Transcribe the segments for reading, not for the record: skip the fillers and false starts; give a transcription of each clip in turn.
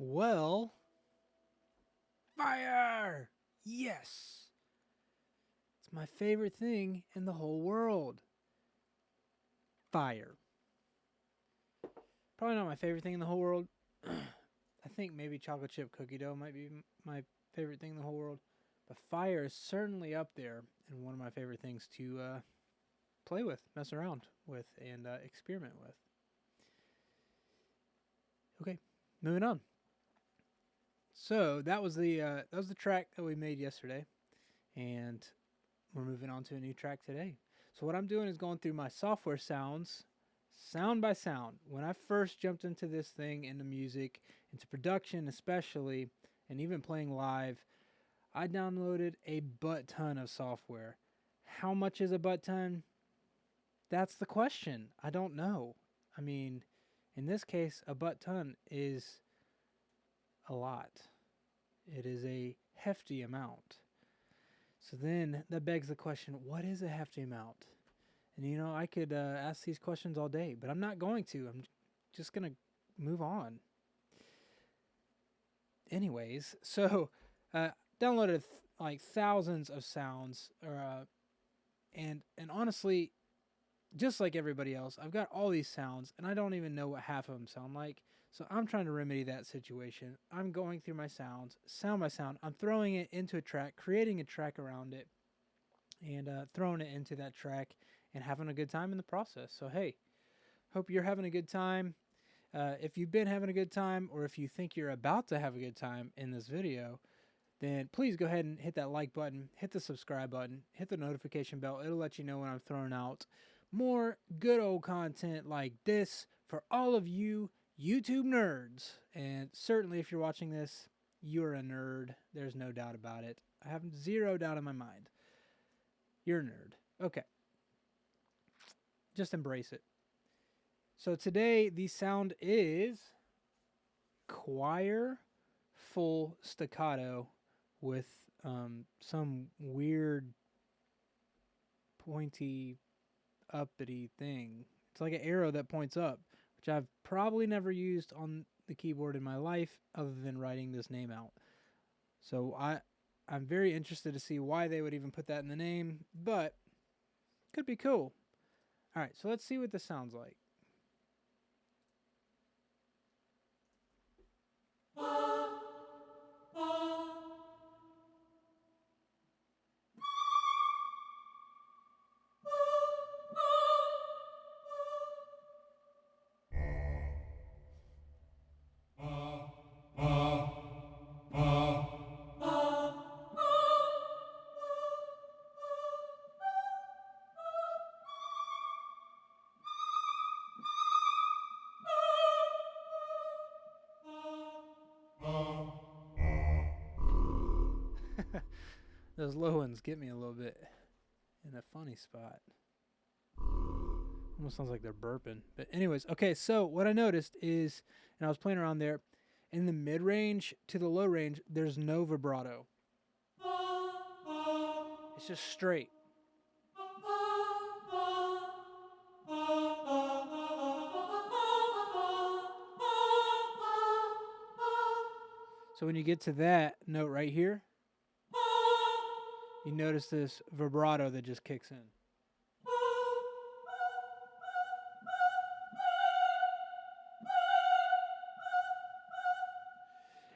Well, fire! Yes! It's my favorite thing in the whole world. Fire. Probably not my favorite thing in the whole world. I think maybe chocolate chip cookie dough might be my favorite thing in the whole world. But fire is certainly up there and one of my favorite things to play with, mess around with, and experiment with. Okay, moving on. So that was the track that we made yesterday, and we're moving on to a new track today. So what I'm doing is going through my software sounds, sound by sound. When I first jumped into this thing, into music, into production especially, and even playing live, I downloaded a butt ton of software. How much is a butt ton? That's the question. I don't know. I mean, in this case, a butt ton is a lot. It is a hefty amount. So then that begs the question, what is a hefty amount? And I could ask these questions all day, but I'm not going to. I'm just going to move on. Anyways, so downloaded like thousands of sounds, and honestly, just like everybody else, I've got all these sounds, and I don't even know what half of them sound like. So I'm trying to remedy that situation. I'm going through my sounds, sound by sound. I'm throwing it into a track, creating a track around it, and throwing it into that track and having a good time in the process. So, hey, hope you're having a good time. If you've been having a good time, or if you think you're about to have a good time in this video, then please go ahead and hit that like button, hit the subscribe button, hit the notification bell. It'll let you know when I'm throwing out more good old content like this for all of you YouTube nerds. And certainly if you're watching this, you're a nerd. There's no doubt about it. I have zero doubt in my mind. You're a nerd. Okay. Just embrace it. So today the sound is Choir Full Staccato with some weird pointy uppity thing. It's like an arrow that points up, which I've probably never used on the keyboard in my life other than writing this name out. So I'm very interested to see why they would even put that in the name, but could be cool. All right, so let's see what this sounds like. Those low ones get me a little bit in a funny spot. Almost sounds like they're burping. But anyways, okay, so what I noticed is, and I was playing around there, in the mid-range to the low range, there's no vibrato. It's just straight. So when you get to that note right here, you notice this vibrato that just kicks in.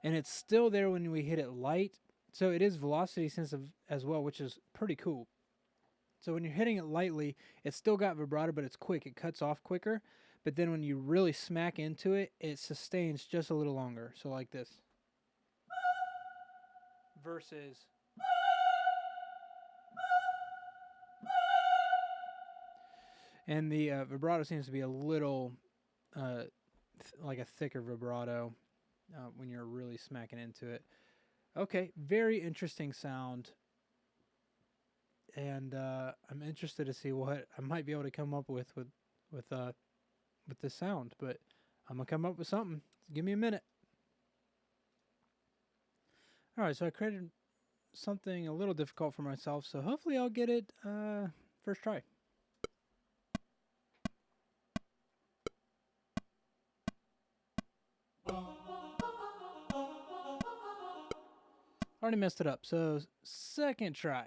And it's still there when we hit it light. So it is velocity sensitive as well, which is pretty cool. So when you're hitting it lightly, it's still got vibrato, but it's quick. It cuts off quicker. But then when you really smack into it, it sustains just a little longer. So like this. Versus. And the vibrato seems to be a little like a thicker vibrato when you're really smacking into it. Okay, very interesting sound. And I'm interested to see what I might be able to come up with this sound, but I'm gonna come up with something. Give me a minute. All right, so I created something a little difficult for myself, so hopefully I'll get it first try. already messed it up. So second try.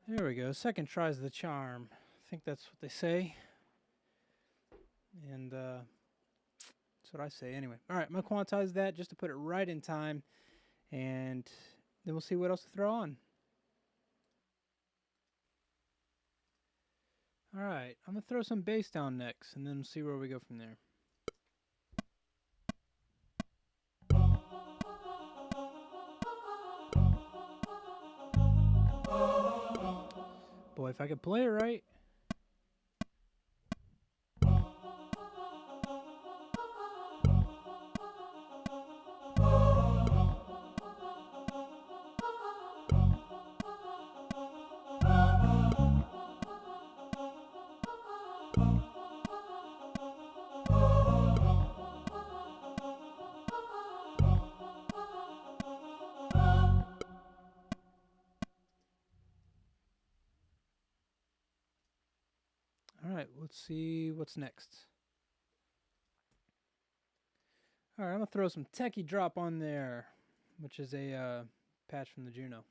There we go. Second try's the charm. I think that's what they say. And that's what I say anyway. All right, I'm going to quantize that just to put it right in time. And then we'll see what else to throw on. All right, I'm going to throw some bass down next, and then we'll see where we go from there. Boy, if I could play it right. All right, let's see what's next. All right, I'm going to throw some Techie Drop on there, which is a patch from the Juno.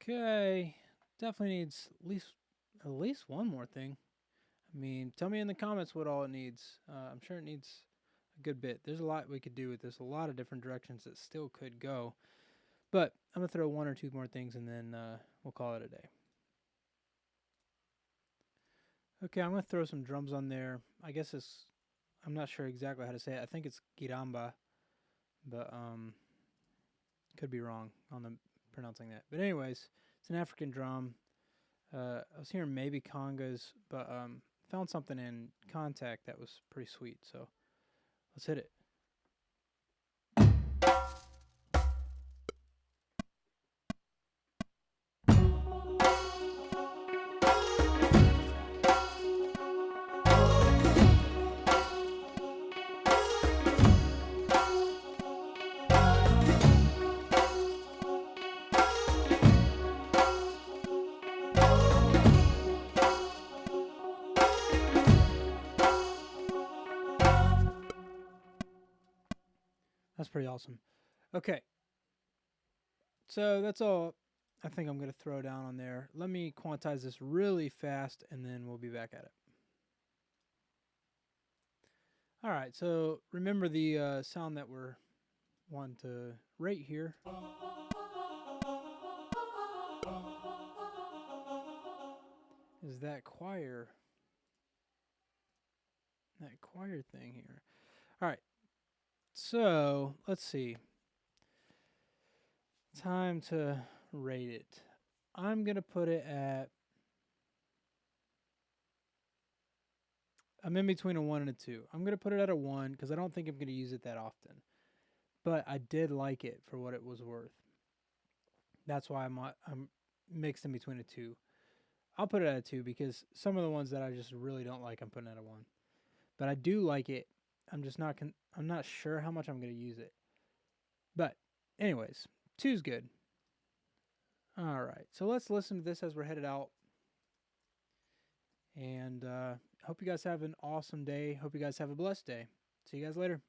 Okay, definitely needs at least one more thing. I mean, tell me in the comments what all it needs. I'm sure it needs a good bit. There's a lot we could do with this, a lot of different directions that still could go. But I'm going to throw one or two more things and then we'll call it a day. Okay, I'm going to throw some drums on there. I guess I'm not sure exactly how to say it. I think it's giramba, but could be wrong on the pronouncing that. But anyways, it's an African drum. I was hearing maybe congas, but found something in Contact that was pretty sweet. So let's hit it. That's pretty awesome. Okay. So that's all I think I'm going to throw down on there. Let me quantize this really fast and then we'll be back at it. All right. So remember the sound that we're wanting to rate here. Is that choir thing here. All right. So let's see. Time to rate it. I'm going to put it at, I'm in between a 1 and a 2. I'm going to put it at a 1 because I don't think I'm going to use it that often. But I did like it for what it was worth. That's why I'm mixed in between a 2. I'll put it at a 2 because some of the ones that I just really don't like, I'm putting at a 1. But I do like it. I'm just not I'm not sure how much I'm going to use it. But anyways, 2's good. All right. So let's listen to this as we're headed out. And hope you guys have an awesome day. Hope you guys have a blessed day. See you guys later.